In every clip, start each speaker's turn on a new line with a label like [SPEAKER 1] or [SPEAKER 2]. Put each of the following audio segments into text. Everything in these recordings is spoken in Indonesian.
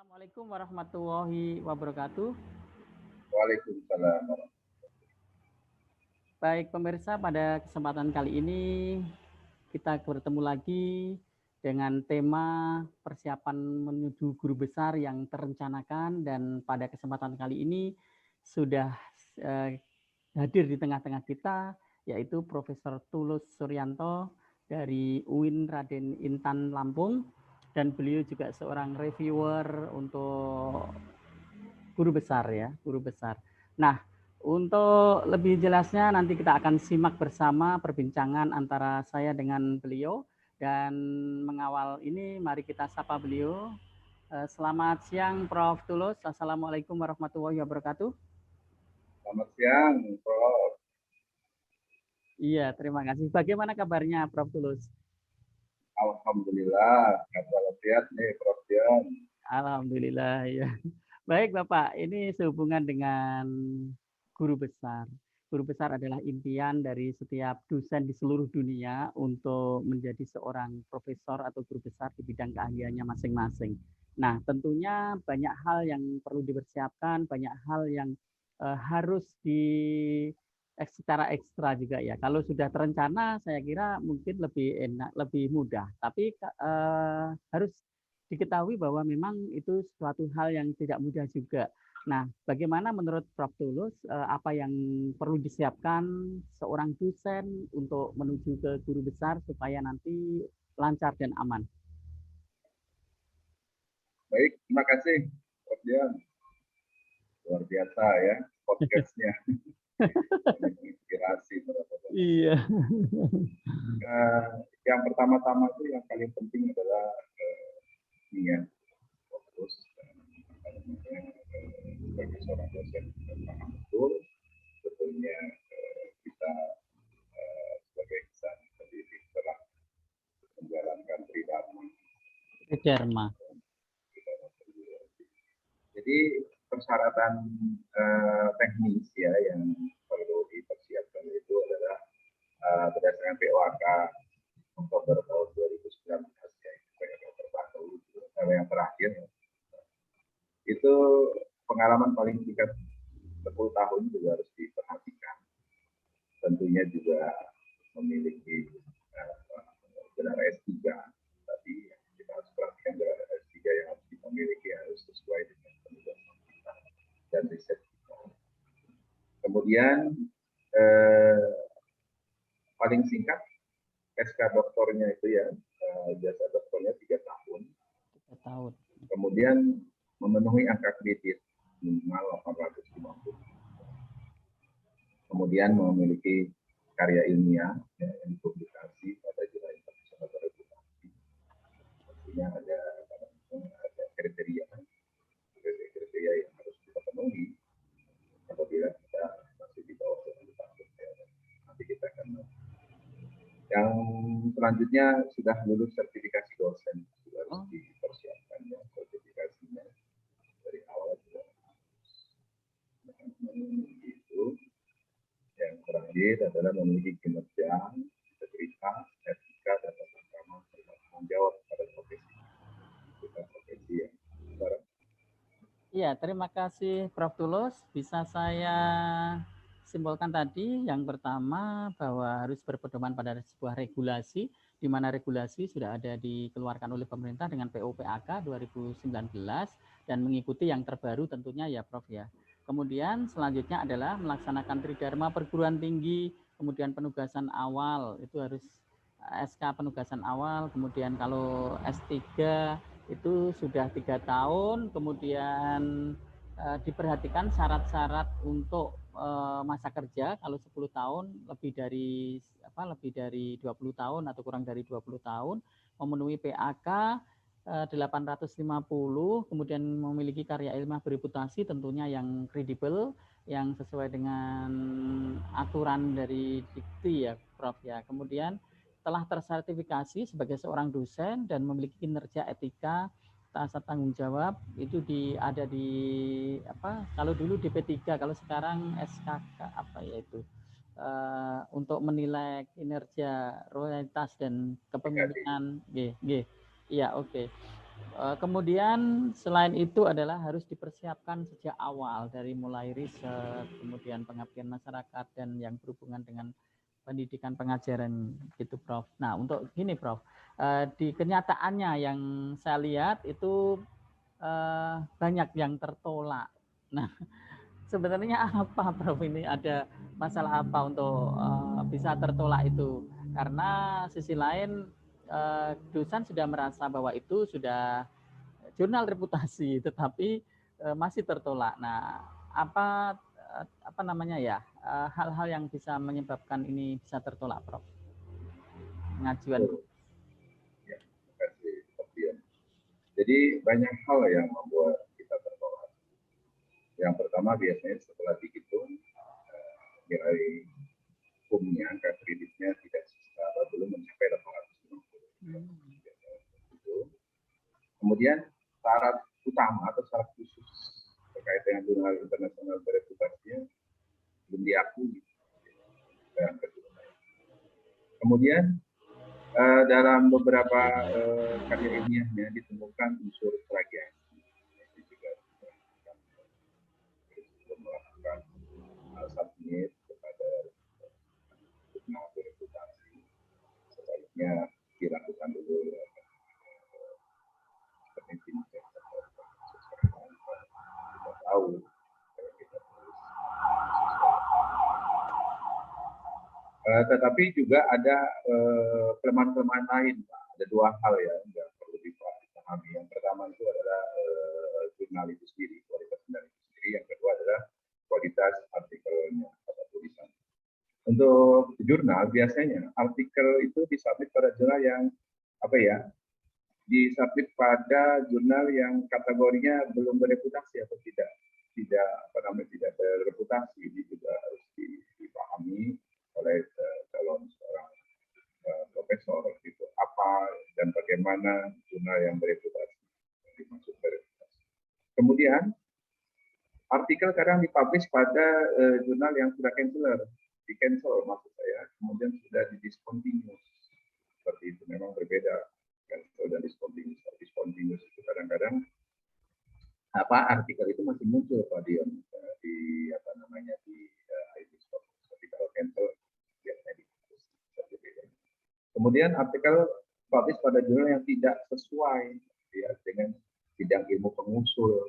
[SPEAKER 1] Assalamualaikum warahmatullahi wabarakatuh.
[SPEAKER 2] Waalaikumsalam.
[SPEAKER 1] Baik pemirsa, pada kesempatan kali ini kita bertemu lagi dengan tema persiapan menuju guru besar yang terencanakan, dan pada kesempatan kali ini sudah hadir di tengah-tengah kita, yaitu Profesor Tulus Suryanto dari UIN Raden Intan Lampung, dan beliau juga seorang reviewer untuk guru besar ya, guru besar. Nah, untuk lebih jelasnya nanti kita akan simak bersama perbincangan antara saya dengan beliau, dan mengawal ini mari kita sapa beliau. Selamat siang Prof. Tulus. Assalamualaikum warahmatullahi wabarakatuh.
[SPEAKER 2] Selamat siang, Prof.
[SPEAKER 1] Iya, terima kasih. Bagaimana kabarnya Prof. Tulus?
[SPEAKER 2] Alhamdulillah, kabar sehat nih, Prof. Dion.
[SPEAKER 1] Alhamdulillah ya. Baik Bapak, ini sehubungan dengan guru besar. Guru besar adalah impian dari setiap dosen di seluruh dunia untuk menjadi seorang profesor atau guru besar di bidang keahliannya masing-masing. Nah, tentunya banyak hal yang perlu dipersiapkan, banyak hal yang harus secara ekstra juga ya. Kalau sudah terencana, saya kira mungkin lebih enak, lebih mudah. Tapi harus diketahui bahwa memang itu suatu hal yang tidak mudah juga. Nah, bagaimana menurut Prof. Tulus, apa yang perlu disiapkan seorang dosen untuk menuju ke guru besar supaya nanti lancar dan aman?
[SPEAKER 2] Baik, terima kasih, Prof. Dion. Luar biasa ya, podcastnya. Banyak inspirasi.
[SPEAKER 1] Iya.
[SPEAKER 2] Yang pertama-tama itu yang paling penting adalah niat, fokus, sebagai seorang dosen paham betul, sebetulnya kita sebagai insan pendidik telah menjalankan tridharma.
[SPEAKER 1] Dharma.
[SPEAKER 2] Jadi persyaratan teknis ya yang perlu dipersiapkan itu adalah berdasarkan POAK Oktober tahun 2019 ya, yang terbaru, yang terakhir itu pengalaman paling singkat 10 tahun juga harus diperhatikan. Tentunya juga memiliki gelar S3, tapi kita harus perhatikan gelar S3 yang harus dimiliki harus sesuai dengan penugasan kita dan riset kita. Kemudian paling singkat SK doktornya itu ya, jasa doktornya 3 tahun.
[SPEAKER 1] 3 tahun.
[SPEAKER 2] Kemudian memenuhi angka kredit minimal 850. Kemudian memiliki karya ilmiah ya, yang dipublikasi pada jurnal internasional terreputasi. Artinya ada kriteria yang harus kita penuhi apabila kita masih di bawah 10 tahun. Ya. Nanti kita akan yang selanjutnya sudah lulus sertifikasi dosen, sudah harus dipersiapkan ya sertifikasinya dari awal juga. Itu yang terakhir adalah memiliki kinerja, integritas, etika, dan tanggung jawab pada profesi. Kita profesi yang barang.
[SPEAKER 1] Iya, terima kasih Prof. Tulus. Bisa saya simpulkan tadi yang pertama bahwa harus berpedoman pada sebuah regulasi, di mana regulasi sudah ada dikeluarkan oleh pemerintah dengan PUPAK 2019 dan mengikuti yang terbaru tentunya ya Prof ya. Kemudian selanjutnya adalah melaksanakan tridharma perguruan tinggi, kemudian penugasan awal itu harus SK penugasan awal, kemudian kalau S3 itu sudah 3 tahun, kemudian diperhatikan syarat-syarat untuk masa kerja. Kalau 10 tahun lebih dari 20 tahun atau kurang dari 20 tahun, memenuhi PAK 850, kemudian memiliki karya ilmiah bereputasi tentunya yang kredibel, yang sesuai dengan aturan dari Dikti ya Prof ya. Kemudian telah tersertifikasi sebagai seorang dosen dan memiliki kinerja etika, rasa tanggung jawab itu ada di kalau dulu DP3, kalau sekarang SKK apa ya itu, untuk menilai kinerja, loyalitas dan kepemimpinan. Iya, oke. Kemudian selain itu adalah harus dipersiapkan sejak awal dari mulai riset, kemudian pengabdian masyarakat dan yang berhubungan dengan pendidikan pengajaran gitu Prof. Nah untuk gini Prof, di kenyataannya yang saya lihat itu banyak yang tertolak. Nah sebenarnya apa Prof ini ada masalah apa untuk bisa tertolak itu? Karena sisi lain dosen sudah merasa bahwa itu sudah jurnal reputasi, tetapi masih tertolak. Nah, apa namanya ya hal-hal yang bisa menyebabkan ini bisa tertolak, Prof? Pengajuan.
[SPEAKER 2] Ya, terima kasih, Sofian. Jadi banyak hal yang membuat kita tertolak. Yang pertama biasanya setelah dihitung nilai hukumnya, kreditnya tidak belum mencapai 850. Kemudian syarat utama atau syarat khusus terkait dengan jurnal internasional bereputasinya belum diakui. Kemudian dalam beberapa karya ilmiahnya ditemukan unsur plagiasi. Itu juga melakukan submit kepada jurnal bereputasi sebaiknya dilakukan dulu kita tahu tetapi juga ada kelemahan-kelemahan lain, Pak. Ada dua hal ya yang perlu dipahami. Yang pertama itu adalah jurnal itu sendiri, kualitas jurnal itu sendiri. Yang kedua adalah kualitas artikelnya atau tulisan. Untuk jurnal biasanya artikel itu disubmit pada jurnal yang disubmit pada jurnal yang kategorinya belum bereputasi atau tidak bereputasi. Ini juga harus dipahami oleh calon seorang profesor gitu, apa dan bagaimana jurnal yang bereputasi dimaksud bereputasi. Kemudian artikel kadang dipublish pada jurnal yang sudah di cancel maksud saya, kemudian sudah discontinuous. Seperti itu memang berbeda cancel dan discontinuous. Discontinuous itu kadang-kadang artikel itu masih muncul Pak Dion di tapi kalau cancel biasanya dihapus. Kemudian artikel publish pada jurnal yang tidak sesuai ya, dengan bidang ilmu pengusul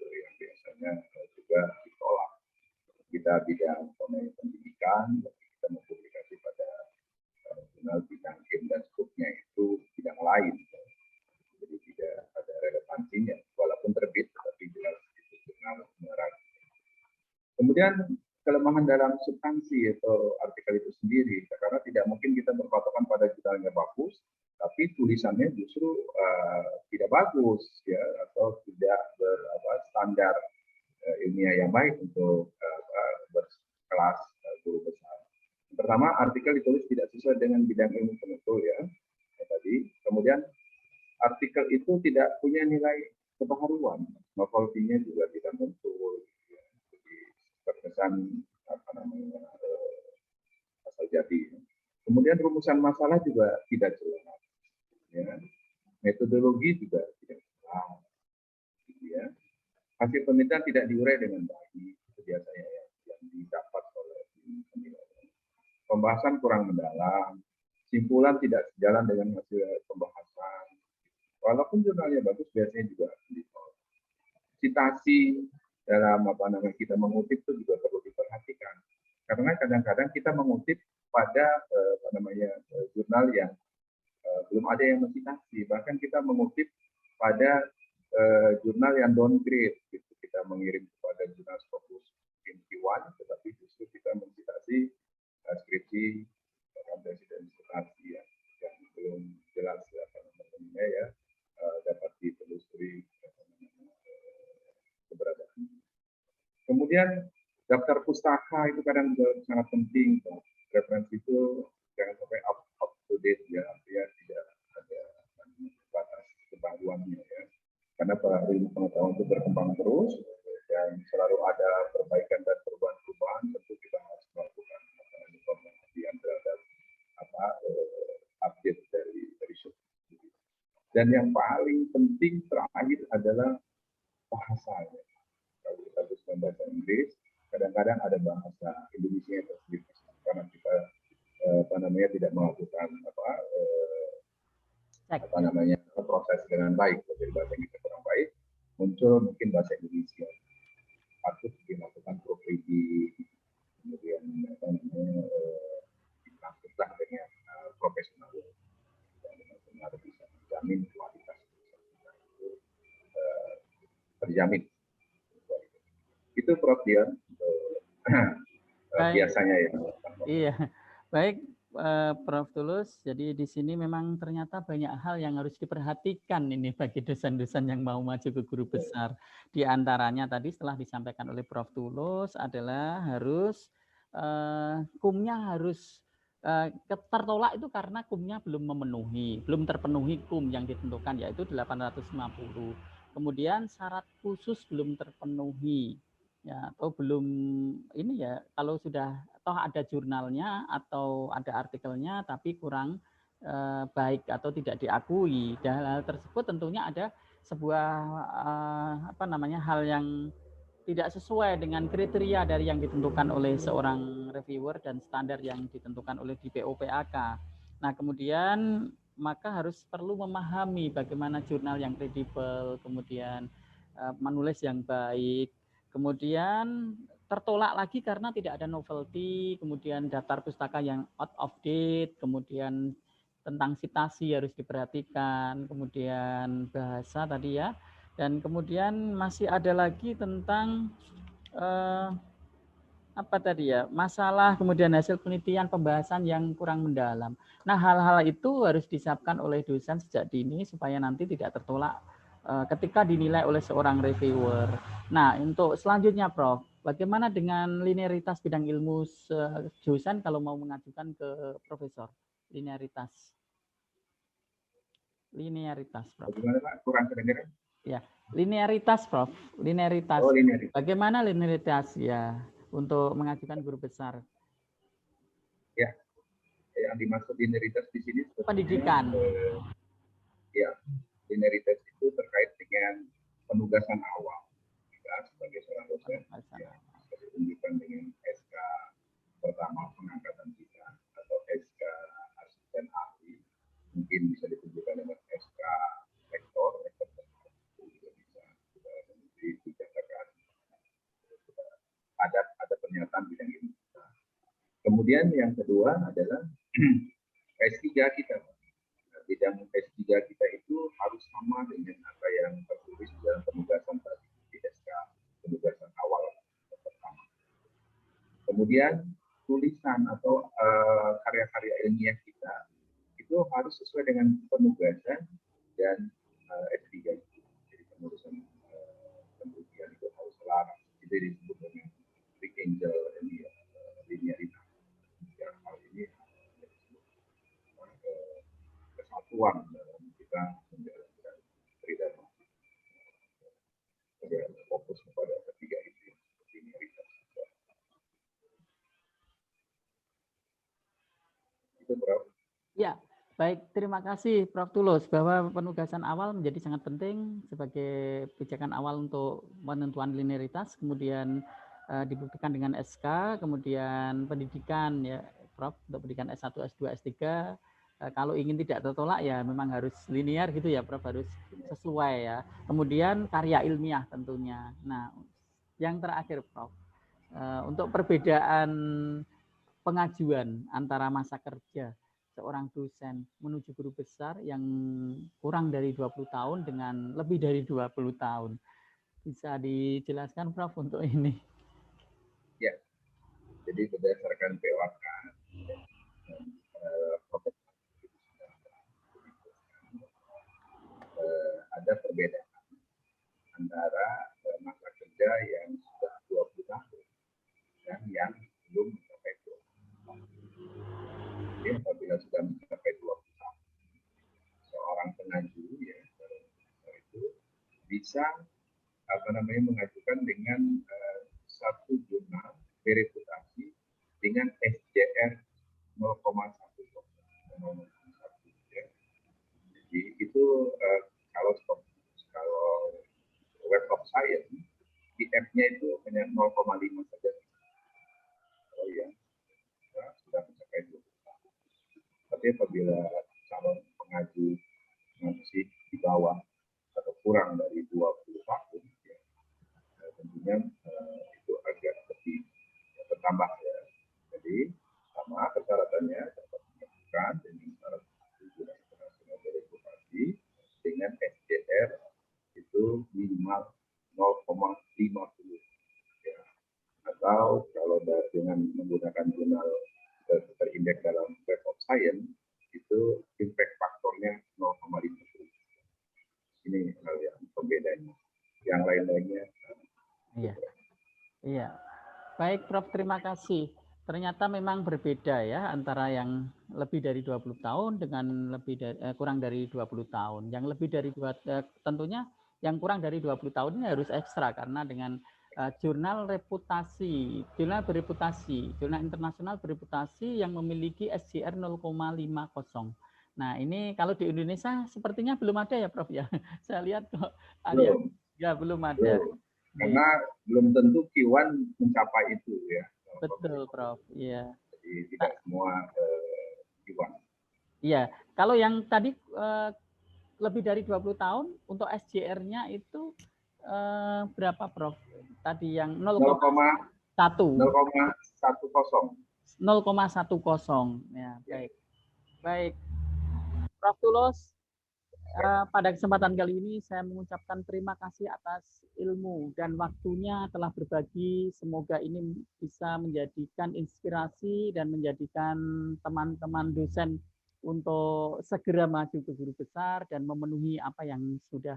[SPEAKER 2] yang biasanya juga ditolak. Kita bidang pendidikan, kita mempublikasi pada jurnal bidang ilmu dan skupnya itu bidang lain. Jadi tidak ada relevansinya, walaupun terbit tetapi jelas itu jurnal menyerang. Kemudian kelemahan dalam substansi atau artikel itu sendiri, karena tidak mungkin kita berpatokan pada jurnalnya bagus, tapi tulisannya justru tidak bagus ya, atau tidak berstandar ilmiah yang baik untuk berkelas guru besar. Pertama, artikel ditulis tidak sesuai dengan bidang ilmu penutur ya tadi. Kemudian artikel itu tidak punya nilai kebaharuan, novelty-nya juga tidak muncul. Ya. Jadi terkesan asal jadi. Kemudian rumusan masalah juga tidak jelas. Ya. Metodologi juga tidak jelas. Ya. Hasil penelitian tidak diurai dengan baik. Itu biasanya yang didapat oleh penilaian. Pembahasan kurang mendalam, simpulan tidak sejalan dengan hasil pembahasan. Walaupun jurnalnya bagus, biasanya juga ditolak. Citasi dalam kita mengutip itu juga perlu diperhatikan. Karena kadang-kadang kita mengutip pada jurnal yang belum ada yang mencitasi. Bahkan kita mengutip pada jurnal yang downgrade. Gitu. Kita mengirim kepada jurnal Scopus Q1, tetapi justru kita mencitasi skripsi presiden disertasi yang belum jelas ya dapat ditelusuri keberadaan. Kemudian daftar pustaka itu kadang juga sangat penting. Referensi itu jangan sampai up to date ya, artinya tidak ada batas kebaruannya ya. Karena ilmu pengetahuan itu berkembang terus dan selalu ada perbaikan dan perubahan-perubahan. Tentu kita harus melakukan penelitian terhadap update dari riset. Dan yang paling penting terakhir adalah bahasanya. Kalau kita tuliskan bahasa Inggris, kadang-kadang ada bahasa Indonesia yang tersendiri karena kita tidak melakukan proses dengan baik, jadi bahasa Inggris kurang baik, muncul mungkin bahasa Indonesia patut dilakukan proofreading, kemudian dilakukan dengan profesional dan benar-benar bisa menjamin kualitas itu terjamin. Itu Prof Dian biasanya ya.
[SPEAKER 1] Iya, baik Prof Tulus. Jadi di sini memang ternyata banyak hal yang harus diperhatikan ini bagi dosen-dosen yang mau maju ke guru besar. Di antaranya tadi setelah disampaikan oleh Prof Tulus adalah harus kumnya harus tertolak itu karena kumnya belum terpenuhi kum yang ditentukan yaitu 850. Kemudian syarat khusus belum terpenuhi. Ya, atau belum ini ya, kalau sudah toh ada jurnalnya atau ada artikelnya tapi kurang baik atau tidak diakui. Dan hal tersebut tentunya ada sebuah hal yang tidak sesuai dengan kriteria dari yang ditentukan oleh seorang reviewer dan standar yang ditentukan oleh DPO-PAK. Nah, kemudian maka harus perlu memahami bagaimana jurnal yang kredibel, kemudian menulis yang baik, kemudian tertolak lagi karena tidak ada novelty, kemudian daftar pustaka yang out of date, kemudian tentang citasi harus diperhatikan, kemudian bahasa tadi ya, dan kemudian masih ada lagi tentang masalah kemudian hasil penelitian pembahasan yang kurang mendalam. Nah, hal-hal itu harus disiapkan oleh dosen sejak dini supaya nanti tidak tertolak ketika dinilai oleh seorang reviewer. Nah, untuk selanjutnya Prof, bagaimana dengan linearitas bidang ilmu dosen kalau mau mengajukan ke profesor? Linearitas, Prof.
[SPEAKER 2] Bagaimana Pak? Kurang kedengaran?
[SPEAKER 1] Ya, linearitas Prof. Linearitas.
[SPEAKER 2] Oh, linearitas.
[SPEAKER 1] Bagaimana linearitas ya untuk mengajukan guru besar?
[SPEAKER 2] Ya, yang dimaksud linearitas di sini
[SPEAKER 1] pendidikan.
[SPEAKER 2] Ya, linearitas itu terkait dengan penugasan awal kita sebagai seorang dosen. Ya, bisa ditunjukkan dengan SK pertama pengangkatan kita atau SK asisten ahli, mungkin bisa ditunjukkan dengan SK rektor juga bisa dinyatakan ada pernyataan bidang ilmu kita. Kemudian yang kedua adalah S3 kita. Bidang S3 kita itu harus sama dengan apa yang tertulis dalam penugasan tadi di SK penugasan awal pertama. Kemudian tulisan atau karya-karya ilmiah kita itu harus sesuai dengan penugasan dan S3 itu. Jadi penulisan penelitian itu harus selaras. Jadi disebut dengan Big Angel linearitas. Ya, hal ini kesatuan dalam kita menjalankan tridharma. Fokus kepada ketiga itu linearitas. Itu Prof.
[SPEAKER 1] Ya, baik. Terima kasih Prof. Tulus bahwa penugasan awal menjadi sangat penting sebagai pijakan awal untuk penentuan linearitas, kemudian dibuktikan dengan SK, kemudian pendidikan ya Prof. Untuk pendidikan S1, S2, S3. Kalau ingin tidak tertolak ya memang harus linear gitu ya Prof, harus sesuai ya. Kemudian karya ilmiah tentunya. Nah, yang terakhir Prof, untuk perbedaan pengajuan antara masa kerja seorang dosen menuju guru besar yang kurang dari 20 tahun dengan lebih dari 20 tahun. Bisa dijelaskan Prof untuk ini?
[SPEAKER 2] Ya, jadi berdasarkan POK ada perbedaan antara masa kerja yang sudah 20 tahun dan yang belum mencapai 20 tahun. Jadi apabila sudah mencapai 20 tahun, seorang pengaju ya itu bisa mengajukan dengan satu jurnal bereputasi dengan SJR 0,1. Jadi itu naiknya itu hanya 0,5 saja. Oh iya, sudah mencapai 20 tahun. Tapi apabila calon pengaju masih di bawah atau kurang dari 20 tahun, ya, tentunya itu agak lebih bertambah ya. Jadi sama persyaratannya dapat dilakukan dengan syarat tujuan internasional bereputasi dengan SDR itu minimal 0,50 ya. Atau kalau dengan menggunakan jurnal terindeks dalam Web of Science itu impact faktornya 0,50. Ini hal yang pembedanya. Yang lain-lainnya.
[SPEAKER 1] Iya. Iya. Baik, Prof. Terima kasih. Ternyata memang berbeda ya antara yang lebih dari 20 tahun dengan kurang dari 20 tahun. Yang lebih dari tentunya yang kurang dari 20 tahun ini harus ekstra karena dengan jurnal reputasi, jurnal bereputasi, jurnal internasional bereputasi yang memiliki SJR 0,50. Nah, ini kalau di Indonesia sepertinya belum ada ya, Prof ya. Saya lihat kok ada ya belum ada.
[SPEAKER 2] Belum. Karena belum tentu Q1 mencapai itu ya.
[SPEAKER 1] Betul, Prof. Iya.
[SPEAKER 2] Jadi tidak semua Q1.
[SPEAKER 1] Iya, kalau yang tadi lebih dari 20 tahun untuk SJR-nya itu berapa, Prof? Tadi yang 0,10. 0,10. Ya, baik. Baik. Prof. Tulus, pada kesempatan kali ini saya mengucapkan terima kasih atas ilmu dan waktunya telah berbagi. Semoga ini bisa menjadikan inspirasi dan menjadikan teman-teman dosen untuk segera maju ke guru besar dan memenuhi apa yang sudah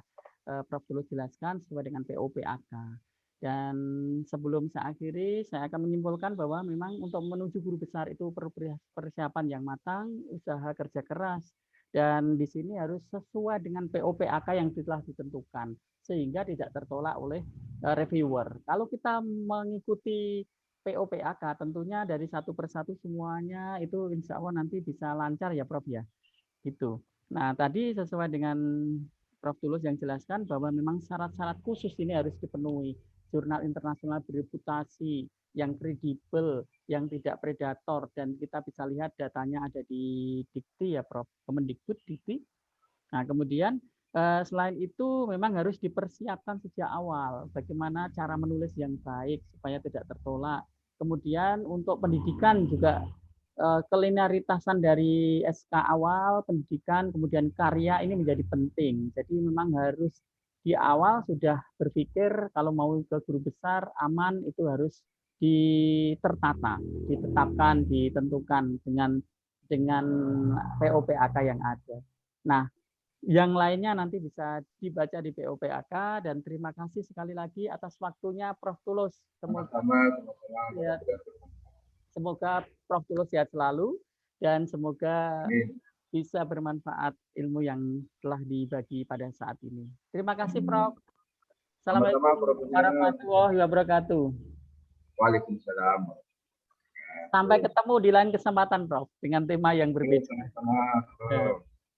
[SPEAKER 1] Prof. Tulus jelaskan sesuai dengan POPAK. Dan sebelum saya akhiri, saya akan menyimpulkan bahwa memang untuk menuju guru besar itu perlu persiapan yang matang, usaha kerja keras, dan di sini harus sesuai dengan POPAK yang telah ditentukan sehingga tidak tertolak oleh reviewer. Kalau kita mengikuti POPAK tentunya dari satu persatu semuanya itu insya Allah nanti bisa lancar ya Prof ya. Gitu. Nah tadi sesuai dengan Prof Tulus yang jelaskan bahwa memang syarat-syarat khusus ini harus dipenuhi. Jurnal internasional bereputasi, yang kredibel, yang tidak predator, dan kita bisa lihat datanya ada di Dikti ya Prof, Kemendikbud Dikti. Nah kemudian selain itu memang harus dipersiapkan sejak awal, bagaimana cara menulis yang baik supaya tidak tertolak. Kemudian untuk pendidikan juga kelinearitasan dari SK awal, pendidikan, kemudian karya ini menjadi penting. Jadi memang harus di awal sudah berpikir kalau mau ke guru besar aman itu harus ditertata, ditetapkan, ditentukan dengan POPAK yang ada. Nah, yang lainnya nanti bisa dibaca di POPAK dan terima kasih sekali lagi atas waktunya Prof Tulus. Semoga Prof Tulus sehat selalu dan semoga bisa bermanfaat ilmu yang telah dibagi pada saat ini. Terima kasih Prof. Assalamualaikum warahmatullahi wabarakatuh.
[SPEAKER 2] Waalaikumsalam.
[SPEAKER 1] Sampai ketemu di lain kesempatan Prof dengan tema yang berbeda.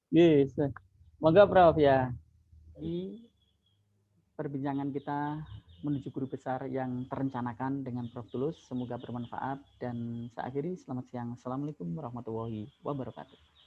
[SPEAKER 1] Yes. Semoga Prof ya. Ini perbincangan kita menuju guru besar yang terencanakan dengan Prof Tulus. Semoga bermanfaat dan saya akhiri. Selamat siang. Assalamualaikum warahmatullahi wabarakatuh.